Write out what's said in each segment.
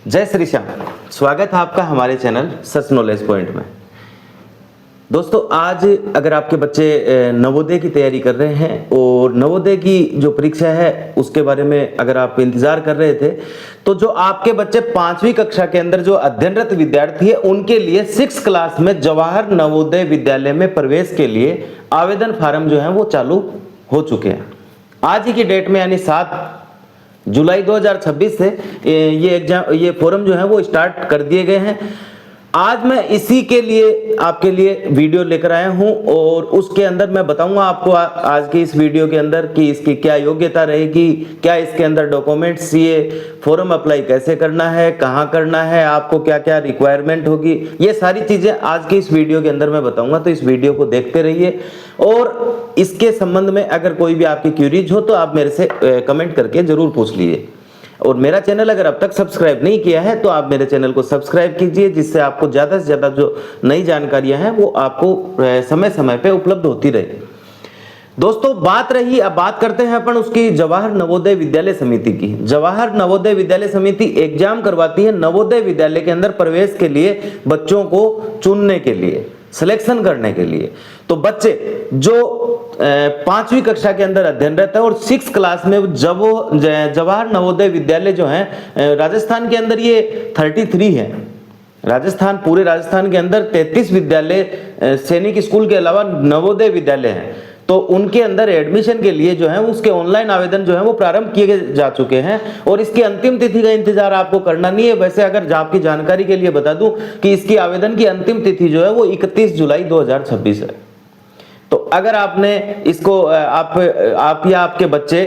जय श्री श्याम। स्वागत है आपका हमारे चैनल सच नॉलेज पॉइंट में। दोस्तों, आज अगर आपके बच्चे नवोदय की तैयारी कर रहे हैं और नवोदय की जो परीक्षा है उसके बारे में अगर आप इंतजार कर रहे थे, तो जो आपके बच्चे 5वीं कक्षा के अंदर जो अध्ययनरत विद्यार्थी है उनके लिए 6 क्लास में जवाहर नवोदय विद्यालय में प्रवेश के लिए आवेदन फार्म जो है वो चालू हो चुके हैं। आज ही की डेट में यानी 7 जुलाई 2026 से ये फॉर्म जो है वो स्टार्ट कर दिए गए हैं। आज मैं इसी के लिए आपके लिए वीडियो लेकर आया हूं और उसके अंदर मैं बताऊंगा आपको आज की इस वीडियो के अंदर कि इसकी क्या योग्यता रहेगी, क्या इसके अंदर डॉक्यूमेंट्स, ये फॉर्म अप्लाई कैसे करना है, कहां करना है, आपको क्या क्या रिक्वायरमेंट होगी, ये सारी चीजें आज की इस वीडियो के अंदर मैं बताऊंगा। तो इस वीडियो को देखते रहिए और इसके संबंध में अगर कोई भी आपकी क्यूरीज हो तो आप मेरे से कमेंट करके जरूर पूछ लीजिए। और मेरा चैनल अगर अब तक सब्सक्राइब नहीं किया है तो आप मेरे चैनल को सब्सक्राइब कीजिए, जिससे आपको ज़्यादा से ज़्यादा जो नई जानकारियां हैं वो आपको समय समय पे उपलब्ध होती रहे। दोस्तों, अब बात करते हैं अपन उसकी जवाहर नवोदय विद्यालय समिति की। जवाहर नवोदय विद्यालय समिति एग्जाम करवाती है नवोदय विद्यालय के अंदर प्रवेश के लिए, बच्चों को चुनने के लिए, सिलेक्शन करने के लिए। तो बच्चे जो 5वीं कक्षा के अंदर अध्ययनरत है और 6 क्लास में जब वो जवाहर नवोदय विद्यालय जो है राजस्थान के अंदर ये 33 है। पूरे राजस्थान के अंदर 33 विद्यालय सैनिक स्कूल के अलावा नवोदय विद्यालय हैं। तो उनके अंदर एडमिशन के लिए जो है उसके ऑनलाइन आवेदन जो है वो प्रारंभ किए जा चुके हैं और इसकी अंतिम तिथि का इंतजार आपको करना नहीं है। वैसे अगर आपकी जानकारी के लिए बता दूं कि इसकी आवेदन की अंतिम तिथि जो है वो 31 जुलाई 2026 है। तो अगर आपने इसको आप या आपके बच्चे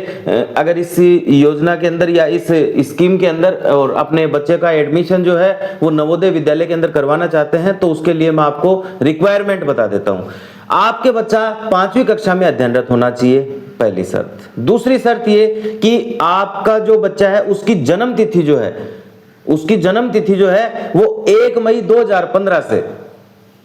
अगर इस योजना के अंदर या इस स्कीम के अंदर और अपने बच्चे का एडमिशन जो है वो नवोदय विद्यालय के अंदर करवाना चाहते हैं तो उसके लिए मैं आपको रिक्वायरमेंट बता देता हूं। आपके बच्चा 5वीं कक्षा में अध्ययनरत होना चाहिए, पहली शर्त। दूसरी शर्त ये कि आपका जो बच्चा है उसकी जन्म तिथि जो है वो 1 मई 2015 से,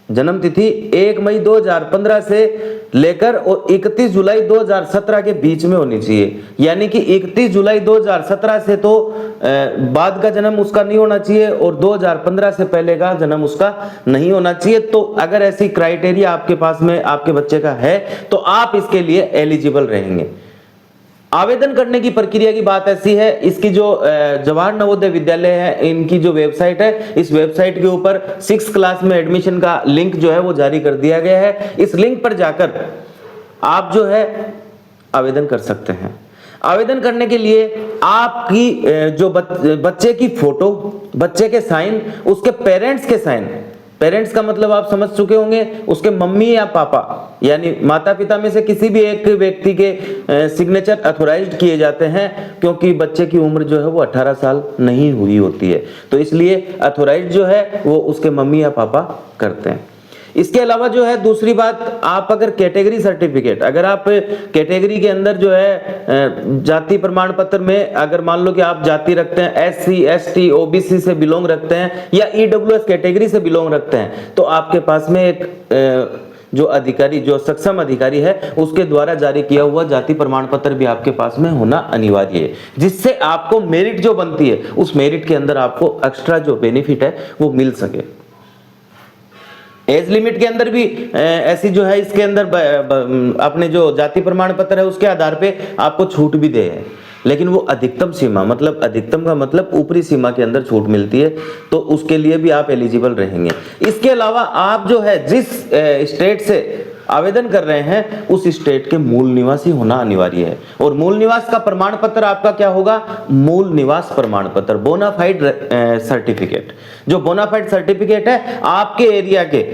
जन्म तिथि 1 मई 2015 से लेकर और 31 जुलाई 2017 के बीच में होनी चाहिए। यानी कि 31 जुलाई 2017 से तो बाद का जन्म उसका नहीं होना चाहिए और 2015 से पहले का जन्म उसका नहीं होना चाहिए। तो अगर ऐसी क्राइटेरिया आपके पास में आपके बच्चे का है तो आप इसके लिए एलिजिबल रहेंगे। आवेदन करने की प्रक्रिया की बात ऐसी है, इसकी जो जवाहर नवोदय विद्यालय है इनकी जो वेबसाइट है, इस वेबसाइट के ऊपर 6 क्लास में एडमिशन का लिंक जो है वो जारी कर दिया गया है। इस लिंक पर जाकर आप जो है आवेदन कर सकते हैं। आवेदन करने के लिए आपकी जो बच्चे की फोटो, बच्चे के साइन, उसके पेरेंट्स के साइन, पेरेंट्स का मतलब आप समझ चुके होंगे, उसके मम्मी या पापा यानी माता पिता में से किसी भी एक व्यक्ति के सिग्नेचर अथोराइज्ड किए जाते हैं, क्योंकि बच्चे की उम्र जो है वो 18 साल नहीं हुई होती है, तो इसलिए अथोराइज्ड जो है वो उसके मम्मी या पापा करते हैं। इसके अलावा जो है दूसरी बात, आप अगर कैटेगरी सर्टिफिकेट, अगर आप कैटेगरी के अंदर जो है जाति प्रमाण पत्र में अगर मान लो कि आप जाति रखते हैं SC ST OBC से बिलोंग रखते हैं या EWS कैटेगरी से बिलोंग रखते हैं, तो आपके पास में एक जो अधिकारी, जो सक्षम अधिकारी है उसके द्वारा जारी किया हुआ जाति प्रमाण पत्र भी आपके पास में होना अनिवार्य है, जिससे आपको मेरिट जो बनती है उस मेरिट के अंदर आपको एक्स्ट्रा जो बेनिफिट है वो मिल सके। एज लिमिट के अंदर भी ऐसी जो है इसके अंदर अपने जो जाति प्रमाण पत्र है उसके आधार पे आपको छूट भी दे है, लेकिन वो अधिकतम सीमा, मतलब अधिकतम का मतलब ऊपरी सीमा के अंदर छूट मिलती है, तो उसके लिए भी आप एलिजिबल रहेंगे। इसके अलावा आप जो है जिस स्टेट से आवेदन कर रहे हैं उस स्टेट के मूल निवासी होना अनिवार्य है। और मूल निवास का प्रमाण पत्र आपका क्या होगा? मूल निवास प्रमाण पत्र, बोनाफाइड सर्टिफिकेट। जो बोनाफाइड सर्टिफिकेट है आपके एरिया के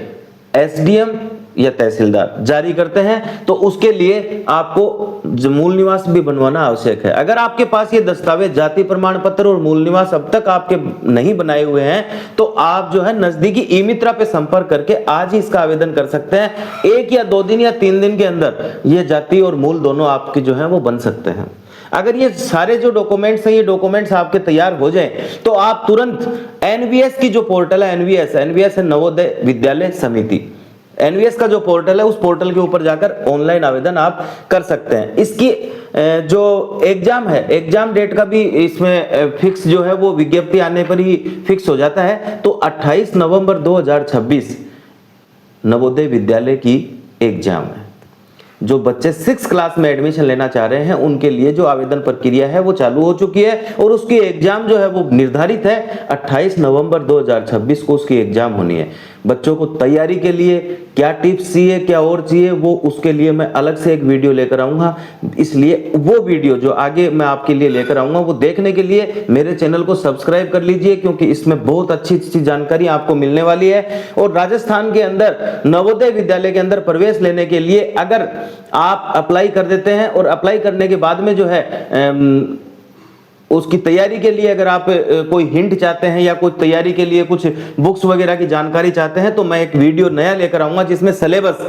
SDM या तहसीलदार जारी करते हैं, तो उसके लिए आपको मूल निवास भी बनवाना आवश्यक है। अगर आपके पास ये दस्तावेज, जाति प्रमाण पत्र और मूल निवास अब तक आपके नहीं बनाए हुए हैं, तो आप जो है नजदीकी ई-मित्रा पे संपर्क करके आज ही इसका आवेदन कर सकते हैं। 1 या 2 दिन या 3 दिन के अंदर ये जाति और मूल दोनों आपके जो है वो बन सकते हैं। अगर ये सारे जो डॉक्यूमेंट्स हैं, ये डॉक्यूमेंट्स आपके तैयार हो जाएं, तो आप तुरंत NVS की जो पोर्टल है, NVS है नवोदय विद्यालय समिति, एनवीएस का जो पोर्टल है उस पोर्टल के ऊपर जाकर ऑनलाइन आवेदन आप कर सकते हैं। इसकी जो एग्जाम है, एग्जाम डेट का भी इसमें फिक्स जो है वो विज्ञप्ति आने पर ही फिक्स हो जाता है। तो 28 नवंबर 2026 नवोदय विद्यालय की एग्जाम है। जो बच्चे 6 क्लास में एडमिशन लेना चाह रहे हैं उनके लिए जो आवेदन प्रक्रिया है वो चालू हो चुकी है और उसकी एग्जाम जो है वो निर्धारित है 28 नवंबर 2026 को उसकी एग्जाम होनी है। बच्चों को तैयारी के लिए क्या टिप्स चाहिए, क्या और चाहिए, वो उसके लिए मैं अलग से एक वीडियो लेकर आऊंगा। इसलिए वो वीडियो जो आगे मैं आपके लिए लेकर आऊंगा वो देखने के लिए मेरे चैनल को सब्सक्राइब कर लीजिए, क्योंकि इसमें बहुत अच्छी अच्छी जानकारी आपको मिलने वाली है। और राजस्थान के अंदर नवोदय विद्यालय के अंदर प्रवेश लेने के लिए अगर आप अप्लाई कर देते हैं और अप्लाई करने के बाद में जो है उसकी तैयारी के लिए अगर आप कोई हिंट चाहते हैं या कोई तैयारी के लिए कुछ बुक्स वगैरह की जानकारी चाहते हैं तो मैं एक वीडियो नया लेकर आऊंगा जिसमें सिलेबस,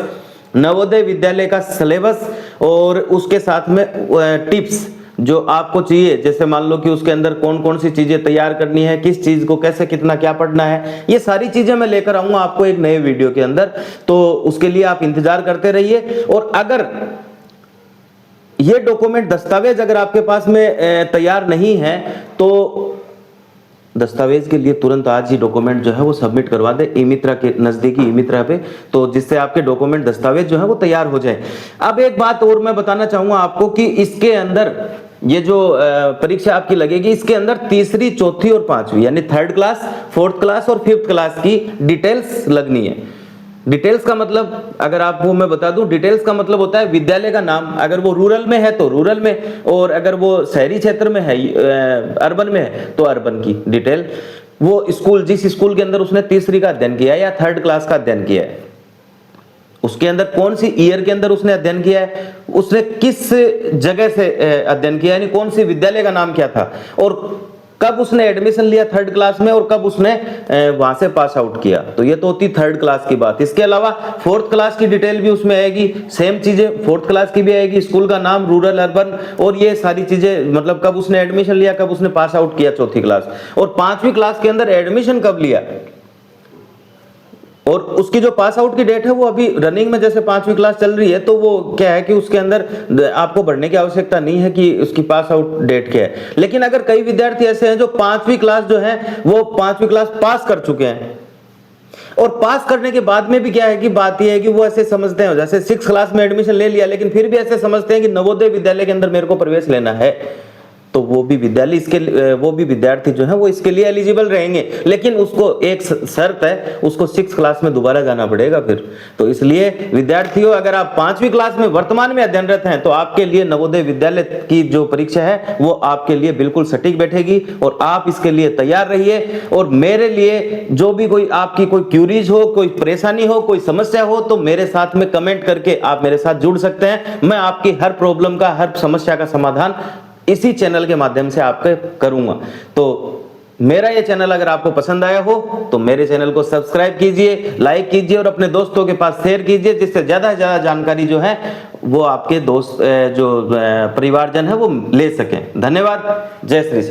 नवोदय विद्यालय का सिलेबस और उसके साथ में टिप्स जो आपको चाहिए, जैसे मान लो कि उसके अंदर कौन कौन सी चीजें तैयार करनी है, किस चीज को कैसे कितना क्या पढ़ना है, ये सारी चीजें मैं लेकर आऊंगा आपको एक नए वीडियो के अंदर। तो उसके लिए आप इंतजार करते रहिए। और अगर ये डॉक्यूमेंट दस्तावेज अगर आपके पास में तैयार नहीं है तो दस्तावेज के लिए तुरंत आज ही डॉक्यूमेंट जो है वो सबमिट करवा दे ई-मित्रा के नजदीकी ई-मित्रा पे, तो जिससे आपके डॉक्यूमेंट दस्तावेज जो है वो तैयार हो जाए। अब एक बात और मैं बताना चाहूंगा आपको कि इसके अंदर ये जो परीक्षा आपकी लगेगी इसके अंदर तीसरी, चौथी और पांचवी यानी 3rd क्लास, 4th क्लास और 5th क्लास की डिटेल्स लगनी है। डिटेल्स का मतलब अगर आपको मैं बता दूं, डिटेल्स का मतलब होता है विद्यालय का नाम, अगर वो रूरल में है तो रूरल में, और अगर वो शहरी क्षेत्र में है अर्बन में है तो अर्बन की डिटेल, वो स्कूल जिस स्कूल के अंदर उसने तीसरी का अध्ययन किया है या 3rd क्लास का अध्ययन किया है, उसके अंदर कौन सी ईयर के अंदर उसने अध्ययन किया है, उसने किस जगह से अध्ययन किया, यानी कौन सी विद्यालय का नाम क्या था, और कब उसने एडमिशन लिया 3rd क्लास में और कब उसने वहां से पास आउट किया। तो ये तो होती 3rd क्लास की बात। इसके अलावा 4th क्लास की डिटेल भी उसमें आएगी, सेम चीजें 4th क्लास की भी आएगी, स्कूल का नाम, रूरल, अर्बन, और ये सारी चीजें, मतलब कब उसने एडमिशन लिया, कब उसने पास आउट किया 4th क्लास, और 5वीं क्लास के अंदर एडमिशन कब लिया, और उसकी जो पास आउट की डेट है वो अभी रनिंग में, जैसे 5वीं क्लास चल रही है तो वो क्या है कि उसके अंदर आपको बढ़ने की आवश्यकता नहीं है कि उसकी पास आउट डेट क्या है। लेकिन अगर कई विद्यार्थी ऐसे हैं जो 5वीं क्लास जो है वो 5वीं क्लास पास कर चुके हैं, और पास करने के बाद में भी क्या है कि बात यह है कि वो ऐसे समझते हैं, जैसे 6th क्लास में एडमिशन ले लिया लेकिन फिर भी ऐसे समझते हैं कि नवोदय विद्यालय के अंदर मेरे को प्रवेश लेना है, तो वो भी विद्यार्थी जो है वो इसके लिए एलिजिबल रहेंगे। लेकिन उसको एक शर्त है, उसको 6th क्लास में दोबारा जाना पड़ेगा फिर। तो इसलिए विद्यार्थियों, अगर आप 5वीं क्लास में वर्तमान में अध्ययनरत हैं तो आपके लिए नवोदय विद्यालय की जो परीक्षा है वो आपके लिए बिल्कुल सटीक बैठेगी, और आप इसके लिए तैयार रहिए। और मेरे लिए जो भी कोई आपकी कोई क्यूरीज हो, कोई परेशानी हो, कोई समस्या हो, तो मेरे साथ में कमेंट करके आप मेरे साथ जुड़ सकते हैं। मैं आपकी हर प्रॉब्लम का, हर समस्या का समाधान इसी चैनल के माध्यम से आपके करूंगा। तो मेरा ये चैनल अगर आपको पसंद आया हो तो मेरे चैनल को सब्सक्राइब कीजिए, लाइक कीजिए और अपने दोस्तों के पास शेयर कीजिए, जिससे ज्यादा से ज्यादा जानकारी जो है वो आपके दोस्त जो परिवारजन है वो ले सकें। धन्यवाद। जय श्री श्याम।